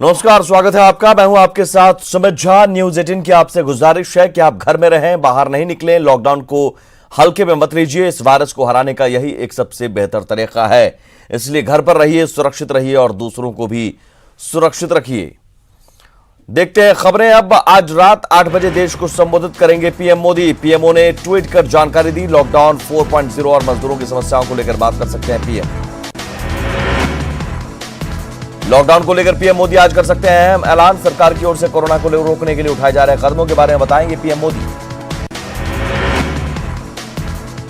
नमस्कार, स्वागत है आपका। मैं हूं आपके साथ सुमित झा। न्यूज 18 की आपसे गुजारिश है कि आप घर में रहें, बाहर नहीं निकलें, लॉकडाउन को हल्के में मत लीजिए। इस वायरस को हराने का यही एक सबसे बेहतर तरीका है, इसलिए घर पर रहिए, सुरक्षित रहिए और दूसरों को भी सुरक्षित रखिए। देखते हैं खबरें अब। आज रात 8 बजे देश को संबोधित करेंगे पीएम मोदी। पीएमओ ने ट्वीट कर जानकारी दी। लॉकडाउन 4.0 और मजदूरों की समस्याओं को लेकर बात कर सकते हैं पीएम। लॉकडाउन को लेकर पीएम मोदी आज कर सकते हैं अहम ऐलान। सरकार की ओर से कोरोना को रोकने के लिए उठाए जा रहे कदमों के बारे में बताएंगे पीएम मोदी।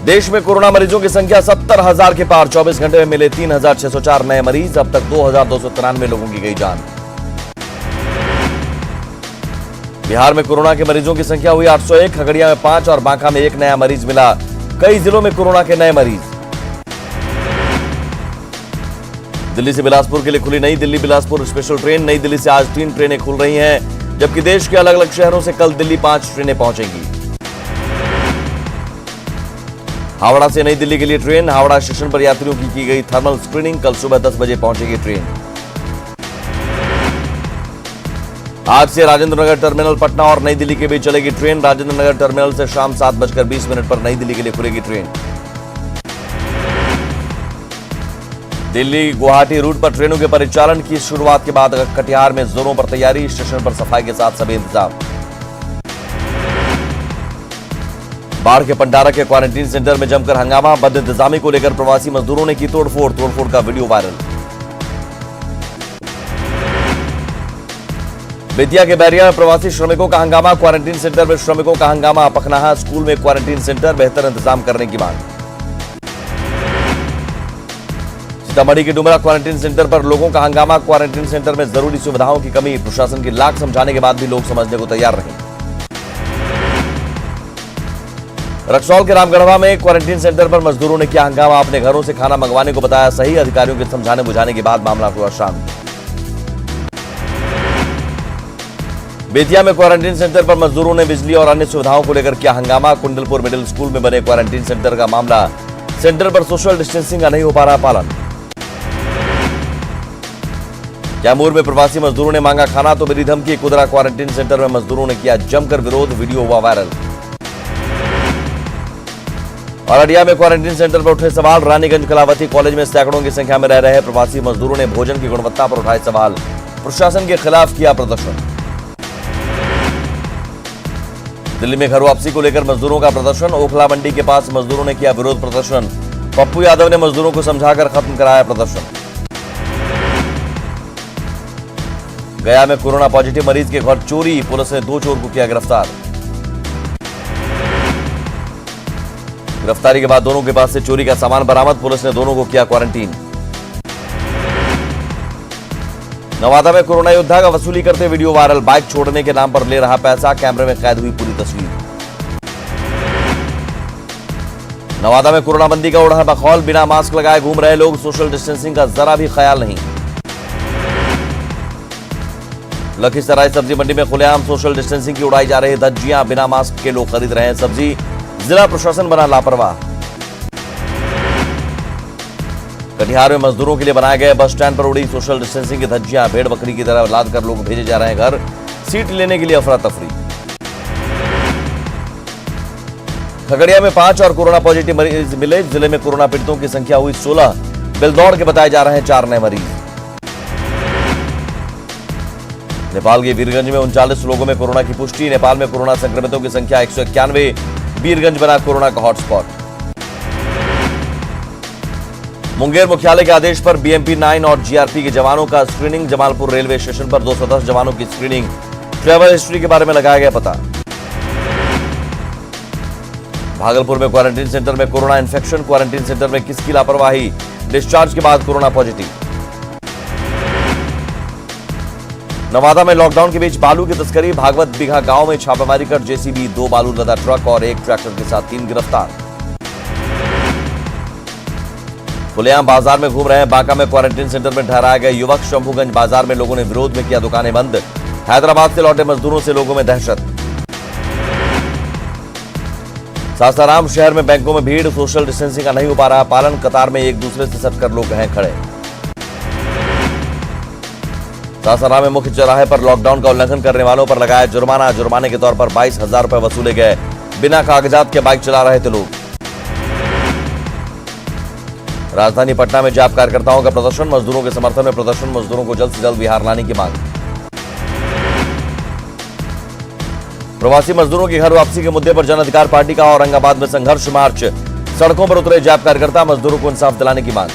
देश में कोरोना मरीजों की संख्या 70,000 के पार। 24 घंटे में मिले 3,604 नए मरीज। अब तक 2,293 लोगों की गई जान। बिहार में कोरोना के मरीजों की संख्या हुई 801। खगड़िया में 5 और बांका में 1 नया मरीज मिला। कई जिलों में कोरोना के नए मरीज। दिल्ली से बिलासपुर के लिए खुली नई दिल्ली बिलासपुर स्पेशल ट्रेन। नई दिल्ली से आज 3 ट्रेनें खुल रही हैं, जबकि देश के अलग अलग शहरों से कल दिल्ली 5 ट्रेनें पहुंचेंगी। हावड़ा से नई दिल्ली के लिए ट्रेन। हावड़ा स्टेशन पर यात्रियों की गई थर्मल स्क्रीनिंग। कल सुबह 10 बजे पहुंचेगी ट्रेन। आज से राजेंद्र नगर टर्मिनल पटना और नई दिल्ली के बीच चलेगी ट्रेन। राजेंद्र नगर टर्मिनल से शाम 7:20 पर नई दिल्ली के लिए खुलेगी ट्रेन। दिल्ली गुवाहाटी रूट पर ट्रेनों के परिचालन की शुरुआत के बाद कटिहार में जोरों पर तैयारी। स्टेशन पर सफाई के साथ सभी इंतजाम। बाढ़ के पंडारा के क्वारंटीन सेंटर में जमकर हंगामा। बद इंतजामी को लेकर प्रवासी मजदूरों ने की तोड़फोड़ का वीडियो वायरल। बेतिया के बैरिया में प्रवासी श्रमिकों का हंगामा। क्वारंटीन सेंटर में श्रमिकों का हंगामा। पखनाहा स्कूल में क्वारंटीन सेंटर, बेहतर इंतजाम करने की मांग। सीतामढ़ी के डुमरा क्वारंटीन सेंटर पर लोगों का हंगामा। क्वारंटीन सेंटर में जरूरी सुविधाओं की कमी। प्रशासन की लाख समझाने के बाद भी लोग समझने को तैयार नहीं। रक्सौल के रामगढ़वा में क्वारंटीन सेंटर पर मजदूरों ने किया हंगामा। अपने घरों से खाना मंगवाने को बताया सही। अधिकारियों के समझाने बुझाने के बाद मामला हुआ शांत। बेतिया में क्वारंटीन सेंटर पर मजदूरों ने बिजली और अन्य सुविधाओं को लेकर किया हंगामा। कुंडलपुर मिडिल स्कूल में बने क्वारंटीन सेंटर का मामला। सेंटर पर सोशल डिस्टेंसिंग का नहीं हो पा रहा पालन। कैमूर में प्रवासी मजदूरों ने मांगा खाना तो मिली धमकी। कुदरा क्वारंटीन सेंटर में मजदूरों ने किया जमकर विरोध। वीडियो हुआ वायरल। अररिया में क्वारंटीन सेंटर पर उठे सवाल। रानीगंज कलावती कॉलेज में सैकड़ों की संख्या में रह रहे प्रवासी मजदूरों ने भोजन की गुणवत्ता पर उठाए सवाल। प्रशासन के खिलाफ किया प्रदर्शन। दिल्ली में घर वापसी को लेकर मजदूरों का प्रदर्शन। ओखला मंडी के पास मजदूरों ने किया विरोध प्रदर्शन। पप्पू यादव ने मजदूरों को समझाकर खत्म कराया प्रदर्शन। गया में कोरोना पॉजिटिव मरीज के घर चोरी। पुलिस ने 2 चोर को किया गिरफ्तार। गिरफ्तारी के बाद दोनों के पास से चोरी का सामान बरामद। पुलिस ने दोनों को किया क्वारंटीन। नवादा में कोरोना योद्धा का वसूली करते वीडियो वायरल। बाइक छोड़ने के नाम पर ले रहा पैसा। कैमरे में कैद हुई पूरी तस्वीर। नवादा में कोरोना बंदी का उड़ा बखौल। बिना मास्क लगाए घूम रहे लोग। सोशल डिस्टेंसिंग का जरा भी ख्याल नहीं। लखीसराय सब्जी मंडी में खुलेआम सोशल डिस्टेंसिंग की उड़ाई जा रही धज्जियां। बिना मास्क के लोग खरीद रहे हैं सब्जी। जिला प्रशासन बना लापरवाह। कटिहार में मजदूरों के लिए बनाए गए बस स्टैंड पर उड़ी सोशल डिस्टेंसिंग की धज्जियां। भेड़ बकरी की तरह लाद कर लोग भेजे जा रहे हैं घर। सीट लेने के लिए अफरा तफरी। खगड़िया में 5 और कोरोना पॉजिटिव मरीज मिले। जिले में कोरोना पीड़ितों की संख्या हुई 16। बिलदौड़ के बताए जा रहे हैं 4 नए मरीज। नेपाल के वीरगंज में 39 लोगों में कोरोना की पुष्टि। नेपाल में कोरोना संक्रमितों की संख्या 191। वीरगंज बना कोरोना का हॉटस्पॉट। मुंगेर मुख्यालय के आदेश पर बीएमपी 9 और जीआरपी के जवानों का स्क्रीनिंग। जमालपुर रेलवे स्टेशन पर 210 जवानों की स्क्रीनिंग। ट्रैवल हिस्ट्री के बारे में लगाया गया पता। भागलपुर में क्वारंटीन सेंटर में कोरोना इन्फेक्शन। क्वारंटीन सेंटर में किसकी लापरवाही। डिस्चार्ज के बाद कोरोना पॉजिटिव। नवादा में लॉकडाउन के बीच बालू की तस्करी। भागवत बिघा गांव में छापेमारी कर जेसीबी, 2 बालू लदा ट्रक और 1 ट्रैक्टर के साथ 3 गिरफ्तार। खुलेआम बाजार में घूम रहे हैं। बांका में क्वारंटीन सेंटर में ठहराया गया युवक। शंभूगंज बाजार में लोगों ने विरोध में किया दुकानें बंद। हैदराबाद से लौटे मजदूरों से लोगों में दहशत। सासाराम शहर में बैंकों में भीड़। सोशल डिस्टेंसिंग का नहीं हो पा रहा पालन। कतार में एक दूसरे से सटकर लोग हैं खड़े। सासाराम में मुख्य चौराहे पर लॉकडाउन का उल्लंघन करने वालों पर लगाया जुर्माना। जुर्माने के तौर पर 22,000 रुपए वसूले गए। बिना कागजात के बाइक चला रहे थे लोग। राजधानी पटना में जाप कार्यकर्ताओं का प्रदर्शन। मजदूरों के समर्थन में प्रदर्शन। मजदूरों को जल्द से जल्द बिहार लाने की मांग। प्रवासी मजदूरों की घर वापसी के मुद्दे पर जन अधिकार पार्टी का औरंगाबाद में संघर्ष मार्च। सड़कों पर उतरे जाप कार्यकर्ता। मजदूरों को इंसाफ दिलाने की मांग।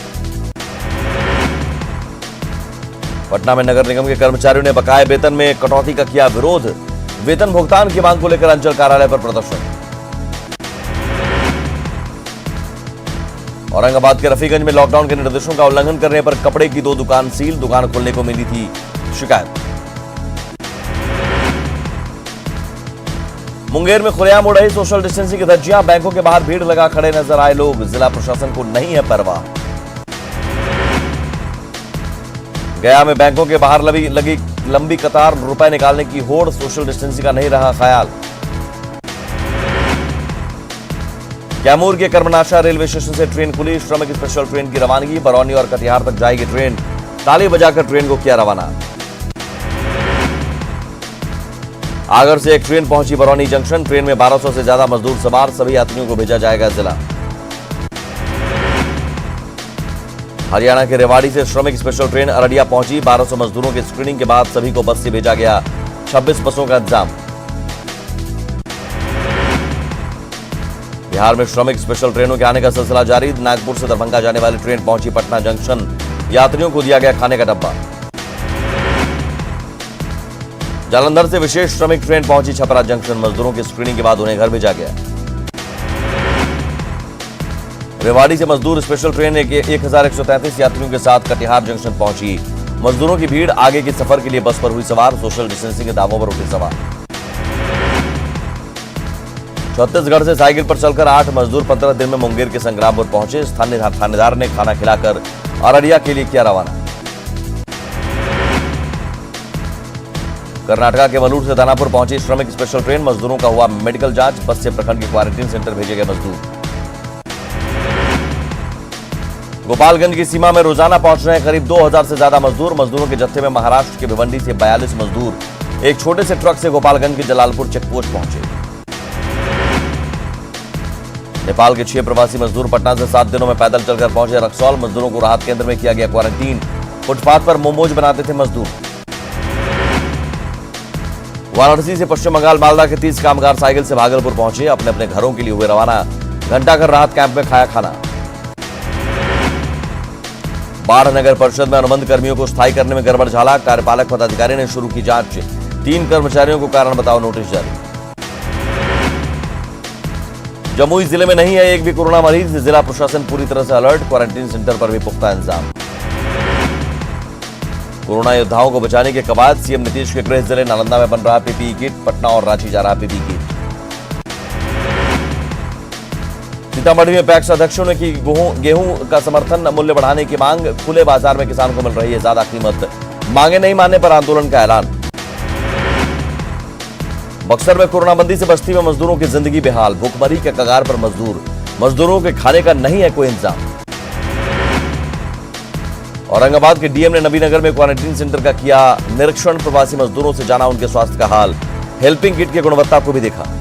पटना में नगर निगम के कर्मचारियों ने बकाये वेतन में कटौती का किया विरोध। वेतन भुगतान की मांग को लेकर अंचल कार्यालय पर प्रदर्शन। औरंगाबाद के रफीगंज में लॉकडाउन के निर्देशों का उल्लंघन करने पर कपड़े की 2 दुकान सील। दुकान खोलने को मिली थी शिकायत। मुंगेर में खुलेआम उड़ रही सोशल डिस्टेंसिंग की धज्जियां। बैंकों के बाहर भीड़ लगा खड़े नजर आए लोग। जिला प्रशासन को नहीं है परवाह। गया में बैंकों के बाहर लगी लंबी कतार। रुपए निकालने की होड़। सोशल डिस्टेंसिंग का नहीं रहा ख्याल। कैमूर के कर्मनाशा रेलवे स्टेशन से ट्रेन खुली। श्रमिक स्पेशल ट्रेन की रवानगी। बरौनी और कटिहार तक जाएगी ट्रेन। ताली बजाकर ट्रेन को किया रवाना। आगर से एक ट्रेन पहुंची बरौनी जंक्शन। ट्रेन में 1200 से ज्यादा मजदूर सवार। सभी यात्रियों को भेजा जाएगा जिला। हरियाणा के रेवाड़ी से श्रमिक स्पेशल ट्रेन अररिया पहुंची। 1200 मजदूरों की स्क्रीनिंग के बाद सभी को बस से भेजा गया। 26 बसों का इंतजाम। बिहार में श्रमिक स्पेशल ट्रेनों के आने का सिलसिला जारी। नागपुर से दरभंगा जाने वाली ट्रेन पहुंची पटना जंक्शन। यात्रियों को दिया गया खाने का डब्बा। जालंधर से विशेष श्रमिक ट्रेन पहुंची छपरा जंक्शन। मजदूरों की स्क्रीनिंग के बाद उन्हें घर भेजा गया। रेवाड़ी से मजदूर स्पेशल ट्रेन 1133 यात्रियों के साथ कटिहार जंक्शन पहुंची। मजदूरों की भीड़। आगे के सफर के लिए बस पर हुई सवार। सोशल डिस्टेंसिंग के दावों पर उठे सवार। छत्तीसगढ़ से साइकिल पर चलकर 8 मजदूर 15 दिन में मुंगेर के संग्रामपुर पहुंचे। स्थानीय थानेदार ने खाना खिलाकर अररिया के लिए किया रवाना। कर्नाटका के वलूर से दानापुर पहुंची श्रमिक स्पेशल ट्रेन। मजदूरों का हुआ मेडिकल जांच। बस से प्रखंड के क्वारंटीन सेंटर भेजे गए मजदूर। गोपालगंज की सीमा में रोजाना पहुंच रहे हैं करीब 2000 से ज्यादा मजदूर। मजदूरों के जत्थे में महाराष्ट्र के भिवंडी से 42 मजदूर एक छोटे से ट्रक से गोपालगंज के जलालपुर चेकपोस्ट पहुंचे। नेपाल के 6 प्रवासी मजदूर पटना से 7 दिनों में पैदल चलकर पहुंचे रक्सौल। मजदूरों को राहत केंद्र में किया गया क्वारंटीन। फुटपाथ पर मोमोज बनाते थे मजदूर। वाराणसी से पश्चिम बंगाल मालदा के 30 कामगार साइकिल से भागलपुर पहुंचे। अपने अपने घरों के लिए हुए रवाना। घंटाघर राहत कैंप में खाया खाना। बाढ़ नगर परिषद में अनुबंध कर्मियों को स्थायी करने में गड़बड़ झाला। कार्यपालक पदाधिकारी ने शुरू की जांच। 3 कर्मचारियों को कारण बताओ नोटिस जारी। जमुई जिले में नहीं है एक भी कोरोना मरीज। जिला प्रशासन पूरी तरह से अलर्ट। क्वारंटीन सेंटर पर भी पुख्ता इंतजाम। कोरोना योद्धाओं को बचाने के कवायद। सीएम नीतीश के गृह जिले नालंदा में बन रहा पीपीई किट। पटना और रांची जा रहा पीपीई किट। सीतामढ़ी में पैक्स अध्यक्षों ने की गेहूं का समर्थन मूल्य बढ़ाने की मांग। खुले बाजार में किसान को मिल रही है ज्यादा कीमत। मांगे नहीं मानने पर आंदोलन का ऐलान। बक्सर में कोरोना बंदी से बस्ती में मजदूरों की जिंदगी बेहाल। भूखमरी के कगार पर मजदूर। मजदूरों के खाने का नहीं है कोई इंतजाम। औरंगाबाद के डीएम ने नबीनगर में क्वारंटीन सेंटर का किया निरीक्षण। प्रवासी मजदूरों से जाना उनके स्वास्थ्य का हाल। हेल्पिंग किट की गुणवत्ता को भी देखा।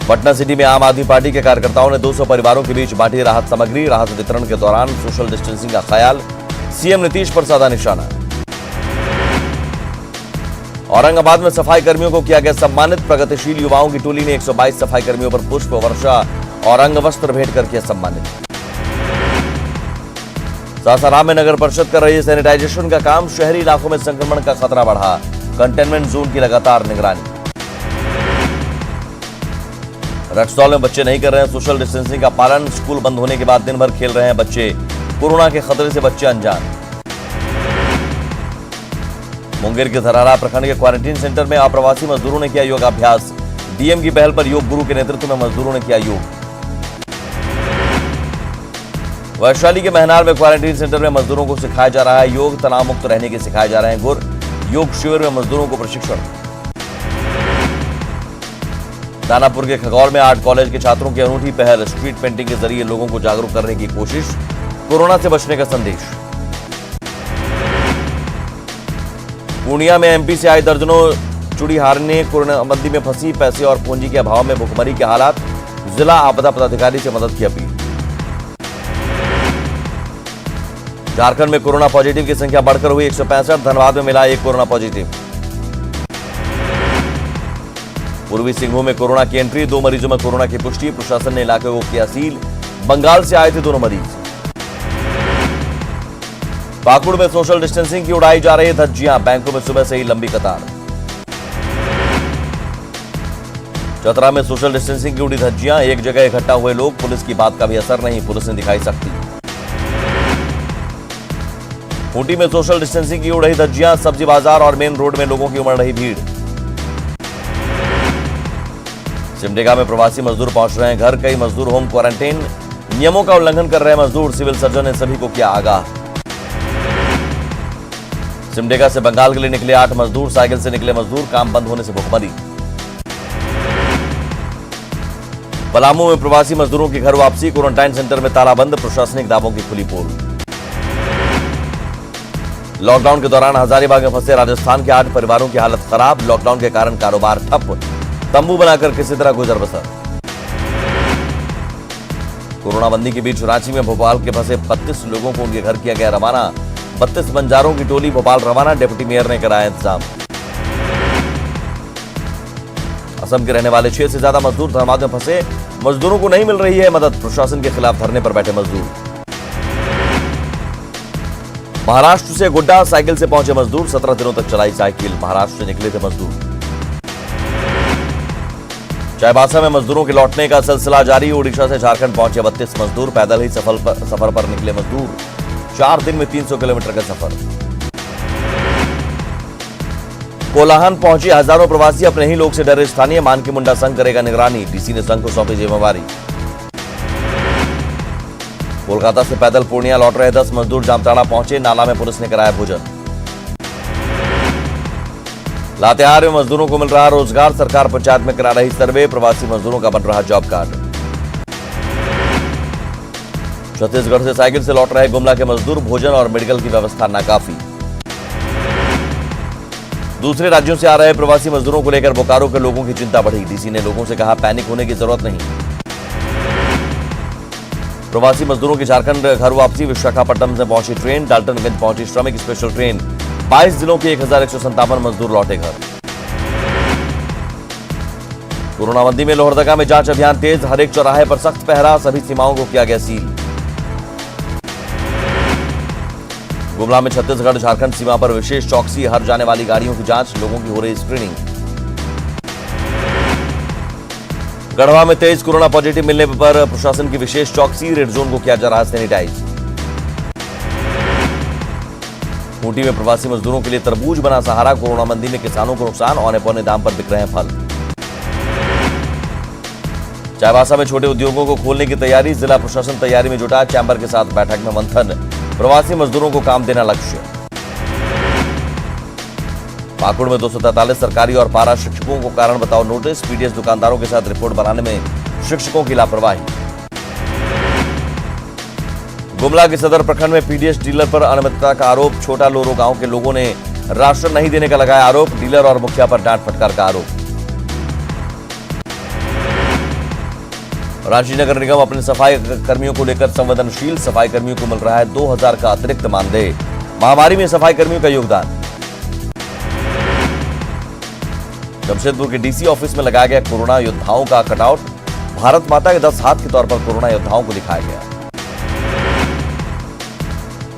पटना सिटी में आम आदमी पार्टी के कार्यकर्ताओं ने 200 परिवारों के बीच बांटी राहत सामग्री। राहत वितरण के दौरान सोशल डिस्टेंसिंग का ख्याल। सीएम नीतीश पर साधा निशाना। औरंगाबाद में सफाई कर्मियों को किया गया सम्मानित। प्रगतिशील युवाओं की टोली ने 122 सफाई कर्मियों पर पुष्प वर्षा और अंग वस्त्र भेंट कर किया सम्मानित। सासाराम में नगर परिषद कर रही है सैनिटाइजेशन का काम। शहरी इलाकों में संक्रमण का खतरा बढ़ा। कंटेनमेंट जोन की लगातार निगरानी। रक्सौल में बच्चे नहीं कर रहे हैं सोशल डिस्टेंसिंग का पालन। स्कूल बंद होने के बाद दिन भर खेल रहे हैं बच्चे। कोरोना के खतरे से बच्चे अनजान। मुंगेर के धरारा प्रखंड के क्वारंटीन सेंटर में अप्रवासी मजदूरों ने किया योगाभ्यास। डीएम की पहल पर योग गुरु के नेतृत्व में मजदूरों ने किया योग। वैशाली के महनार में क्वारंटीन सेंटर में मजदूरों को सिखाया जा रहा है योग। तनाव मुक्त रहने के सिखाए जा रहे हैं गुर। योग शिविर में मजदूरों को प्रशिक्षण। दानापुर के खगौल में आर्ट कॉलेज के छात्रों की अनूठी पहल। स्ट्रीट पेंटिंग के जरिए लोगों को जागरूक करने की कोशिश। कोरोना से बचने का संदेश। पूर्णिया में एमपी से आए दर्जनों चुड़ीहारने कोरोनाबंदी में फंसी, पैसे और पूंजी के अभाव में भुखमरी के हालात, जिला आपदा पदाधिकारी से मदद की अपील। झारखंड में कोरोना पॉजिटिव की संख्या बढ़कर हुई 165, धनबाद में मिला एक कोरोना पॉजिटिव। पूर्वी सिंहभूम में कोरोना की एंट्री, 2 मरीजों में कोरोना की पुष्टि, प्रशासन ने इलाके को किया सील। बंगाल से आए थे दोनों मरीज। पाकुड़ में सोशल डिस्टेंसिंग की उड़ाई जा रही धज्जियां, बैंकों में सुबह से ही लंबी कतार। चतरा में सोशल डिस्टेंसिंग की उड़ी धज्जियां, एक जगह इकट्ठा हुए लोग, पुलिस की बात का भी असर नहीं, पुलिस ने दिखाई सख्ती। खूंटी में सोशल डिस्टेंसिंग की उड़ रही धज्जियां, सब्जी बाजार और मेन रोड में लोगों की उमड़ रही भीड़। सिमडेगा में प्रवासी मजदूर पहुंच रहे हैं घर, कई मजदूर होम क्वारंटाइन, नियमों का उल्लंघन कर रहे मजदूर, सिविल सर्जन ने सभी को किया आगाह। सिमडेगा से बंगाल के लिए निकले 8 मजदूर, साइकिल से निकले मजदूर, काम बंद होने से भुखमरी। पलामू में प्रवासी मजदूरों की घर वापसी, क्वारंटाइन सेंटर में तालाबंद, प्रशासनिक दावों की खुली पोल। लॉकडाउन के दौरान हजारीबाग में फंसे राजस्थान के 8 परिवारों की हालत खराब, लॉकडाउन के कारण कारोबार ठप, तंबू बनाकर किसी तरह गुजर बसर। कोरोना बंदी के बीच रांची में भोपाल के फंसे 32 लोगों को उनके घर किया गया रवाना, 32 बंजारों की टोली भोपाल रवाना, डिप्टी मेयर ने कराया इंतजाम। असम के रहने वाले 6 से ज्यादा मजदूर धनबाद में फंसे, मजदूरों को नहीं मिल रही है मदद, प्रशासन के खिलाफ धरने पर बैठे मजदूर। महाराष्ट्र से गोड्डा साइकिल से पहुंचे मजदूर, 17 दिनों तक चलाई साइकिल, महाराष्ट्र से निकले थे मजदूर। चाईबासा में मजदूरों के लौटने का सिलसिला जारी, ओडिशा से झारखंड पहुंचे 32 मजदूर, पैदल ही सफर पर निकले मजदूर, 4 दिन में 300 किलोमीटर का सफर। कोलाहन पहुंचे हजारों प्रवासी, अपने ही लोग से डरे स्थानीय, मानकी मुंडा संघ करेगा निगरानी, डीसी ने संघ को सौंपी जिम्मेवारी। कोलकाता से पैदल पूर्णिया लौट रहे 10 मजदूर जामताड़ा पहुंचे, नाला में पुलिस ने कराया भोजन। लातेहार में मजदूरों को मिल रहा रोजगार, सरकार पंचायत में करा रही सर्वे, प्रवासी मजदूरों का बन रहा जॉब कार्ड। छत्तीसगढ़ से साइकिल से लौट रहे गुमला के मजदूर, भोजन और मेडिकल की व्यवस्था नाकाफी। दूसरे राज्यों से आ रहे प्रवासी मजदूरों को लेकर बोकारो के लोगों की चिंता बढ़ी, डीसी ने लोगों से कहा पैनिक होने की जरूरत नहीं। प्रवासी मजदूरों की झारखंड घर वापसी, विशाखापट्टनम से पहुंची ट्रेन, डाल्टनगंज पहुंची श्रमिक स्पेशल ट्रेन, 22 जिलों के 1157 मजदूर लौटे घर। कोरोनाबंदी में लोहरदगा में जांच अभियान तेज, हर एक चौराहे पर सख्त पहरा, सभी सीमाओं को किया गया सील। गुमला में छत्तीसगढ़ झारखंड सीमा पर विशेष चौकसी, हर जाने वाली गाड़ियों की जांच, लोगों की हो रही स्क्रीनिंग। गढ़वा में 23 कोरोना पॉजिटिव मिलने पर प्रशासन की विशेष चौकसी, रेड जोन को किया जा रहा सैनिटाइज। खूंटी में प्रवासी मजदूरों के लिए तरबूज बना सहारा, कोरोना मंदी में किसानों को नुकसान, औने पौने दाम पर बिक रहे हैं फल। चाईबासा में छोटे उद्योगों को खोलने की तैयारी, जिला प्रशासन तैयारी में जुटा, चैंबर के साथ बैठक में मंथन, प्रवासी मजदूरों को काम देना लक्ष्य। पाकुड़ में 243 सरकारी और पारा शिक्षकों को कारण बताओ नोटिस, पीडीएस दुकानदारों के साथ रिपोर्ट बनाने में शिक्षकों की लापरवाही। गुमला के सदर प्रखंड में पीडीएस डीलर पर अनियमितता का आरोप, छोटा लोरो गांव के लोगों ने राशन नहीं देने का लगाया आरोप, डीलर और मुखिया पर डांट फटकार का आरोप। रांची नगर निगम अपने सफाई कर्मियों को लेकर संवेदनशील, सफाई कर्मियों को मिल रहा है 2000 का अतिरिक्त मानदेय, महामारी में सफाई कर्मियों का योगदान। जमशेदपुर के डीसी ऑफिस में लगाया गया कोरोना योद्धाओं का कटआउट, भारत माता के 10 हाथ के तौर पर कोरोना योद्धाओं को दिखाया गया।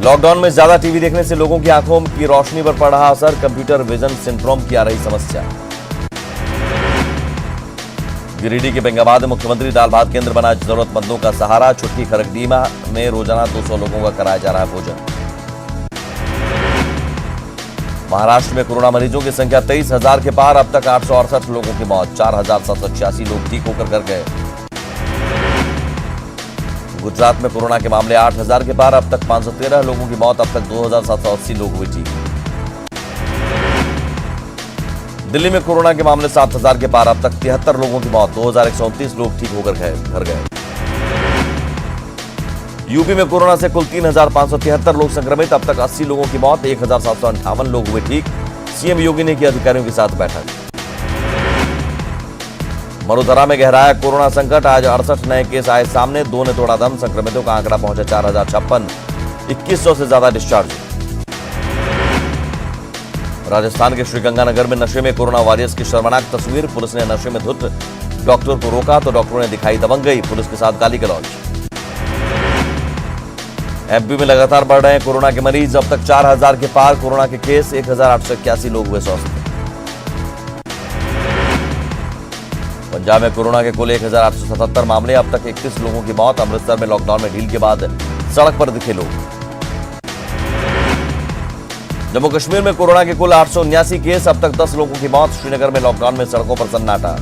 लॉकडाउन में ज्यादा टीवी देखने से लोगों की आंखों की रोशनी पर पड़ रहा असर, कंप्यूटर विजन सिंड्रोम की आ रही समस्या। गिरिडीह के बेंगाबाद में मुख्यमंत्री दाल भात केंद्र बना, जरूरतमंदों का सहारा, छुट्टी खरगडीमा में रोजाना 200 लोगों का कराया जा रहा है भोजन। महाराष्ट्र में कोरोना मरीजों की संख्या 23,000 के पार, अब तक 868 लोगों की मौत, 4,786 लोग ठीक होकर घर गए। गुजरात में कोरोना के मामले 8,000 के पार, अब तक 513 लोगों की मौत, अब तक 2,780 लोग हुए ठीक। दिल्ली में कोरोना के मामले 7,000 के पार, अब तक 73 लोगों की मौत, 2,129 लोग ठीक होकर घर गए। यूपी में कोरोना से कुल 3,573 लोग संक्रमित, अब तक 80 लोगों की मौत, 1,758 लोग हुए ठीक, सीएम योगी ने की अधिकारियों के साथ बैठक। मरुधरा में गहराया कोरोना संकट, आज 68 नए केस आए सामने, 2 ने तोड़ा दम, संक्रमितों का आंकड़ा पहुंचा 4056, 2100 से ज्यादा डिस्चार्ज। राजस्थान के श्रीगंगानगर में नशे में कोरोना वॉरियर्स की शर्मनाक तस्वीर, पुलिस ने नशे में धुत डॉक्टर को रोका तो डॉक्टरों ने दिखाई दबंगई, पुलिस के साथ गाली गलौज। एमपी में लगातार बढ़ रहे हैं कोरोना के मरीज, अब तक 4000 के पार कोरोना के केस, 1881 लोग हुए स्वस्थ। पंजाब में कोरोना के कुल 1877 मामले, अब तक 31 लोगों की मौत। अमृतसर में लॉकडाउन में ढील के बाद सड़क पर दिखे लोग। जम्मू कश्मीर में कोरोना के कुल 879 केस, अब तक 10 लोगों की मौत। श्रीनगर में लॉकडाउन में सड़कों पर सन्नाटा।